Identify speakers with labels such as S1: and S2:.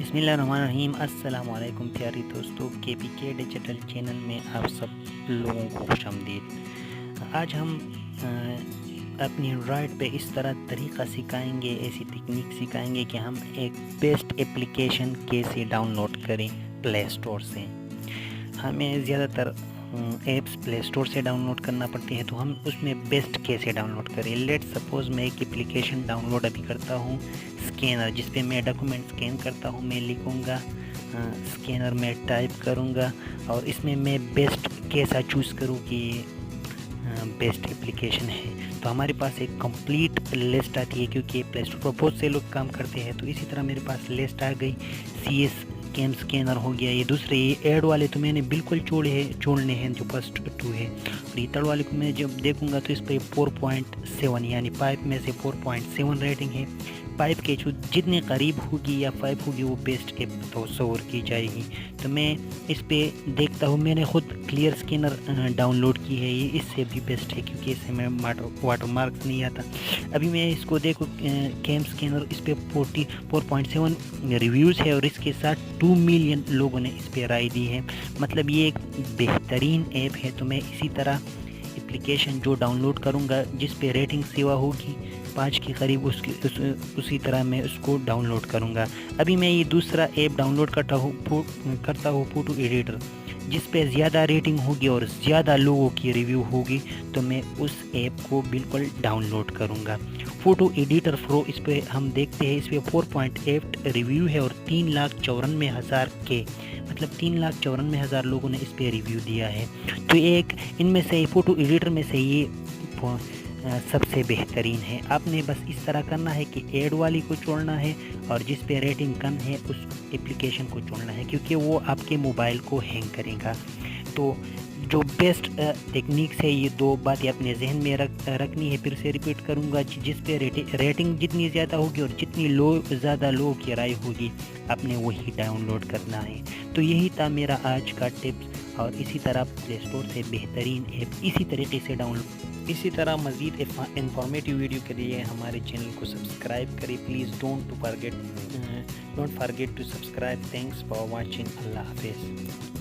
S1: बिस्मिल्लाहिर्रहमानिर्रहीम। अस्सलाम वालेकुम प्यारे दोस्तों, KPK डिजिटल चैनल में आप सब लोगों को खुशामदीद। आज हम अपनी एंड्रॉयड पे इस तरीका सिखाएंगे, ऐसी टेक्निक सिखाएंगे कि हम एक बेस्ट एप्लीकेशन कैसे डाउनलोड करें प्ले स्टोर से। हमें ज़्यादातर ऐप्स प्ले स्टोर से डाउनलोड करना पड़ती है, तो हम उसमें बेस्ट कैसे डाउनलोड करें। लेट सपोज़ मैं एक एप्लीकेशन डाउनलोड अभी करता हूँ, स्कैनर, जिस पे मैं डॉक्यूमेंट स्कैन करता हूँ। मैं लिखूँगा स्कैनर में टाइप करूँगा और इसमें मैं बेस्ट कैसा चूज़ करूँ कि बेस्ट एप्लीकेशन है। तो हमारे पास एक कंप्लीट लिस्ट आती है, क्योंकि प्ले स्टोर पर बहुत से लोग काम करते हैं। तो इसी तरह मेरे पास लिस्ट आ गई। CS कैम स्कैनर हो गया। ये दूसरे ये ऐड वाले तो मैंने बिल्कुल छोड़ने हैं, जो फर्स्ट 2 है। और ये थर्ड वाले को मैं जब देखूंगा तो इस पर 4.7 यानी पाइप में से 4.7 रेटिंग है। पाइप के जितने करीब होगी या 5 होगी वो बेस्ट ऐप तस्वर की जाएगी। तो मैं इस पर देखता हूँ। मैंने खुद क्लियर स्कैनर डाउनलोड की है, ये इससे भी बेस्ट है, क्योंकि इससे मैं वाटर मार्क्स नहीं आता। अभी मैं इसको देखो कैम स्कैनर, इस पर 4.7 रिव्यूज़ है और इसके साथ 2 मिलियन लोगों ने इस पर राय दी है। मतलब ये एक बेहतरीन ऐप है। तो मैं इसी तरह एप्लीकेशन जो डाउनलोड करूँगा जिस पे रेटिंग सेवा होगी 5 के करीब, उसी तरह मैं उसको डाउनलोड करूँगा। अभी मैं ये दूसरा ऐप डाउनलोड करता हूँ फ़ोटो एडिटर, जिस पे ज़्यादा रेटिंग होगी और ज़्यादा लोगों की रिव्यू होगी, तो मैं उस ऐप को बिल्कुल डाउनलोड करूँगा। फ़ोटो एडिटर प्रो, इस पर हम देखते हैं, इस पर 4.8 रिव्यू है और 3,94,000 के, मतलब 3,94,000 लोगों ने इस पर रिव्यू दिया है। तो एक इनमें से फ़ोटो एडिटर में से ये सबसे बेहतरीन है। आपने बस इस तरह करना है कि ऐड वाली को छोड़ना है और जिस पे रेटिंग कम है उस एप्लीकेशन को छोड़ना है, क्योंकि वो आपके मोबाइल को हैंग करेगा। तो जो बेस्ट टेक्निक्स है, ये 2 बातें अपने जहन में रखनी है। फिर से रिपीट करूँगा, जिस पे रेटिंग जितनी ज़्यादा होगी और जितनी ज़्यादा लोगों की राय होगी, आपने वही डाउनलोड करना है। तो यही था मेरा आज का टिप्स। और इसी तरह प्ले स्टोर से बेहतरीन ऐप इसी तरीके से डाउनलोड। इसी तरह मज़ीद इंफॉर्मेटिव वीडियो के लिए हमारे चैनल को सब्सक्राइब करें। Please don't forget to subscribe. Thanks for watching. Allah हाफिज़।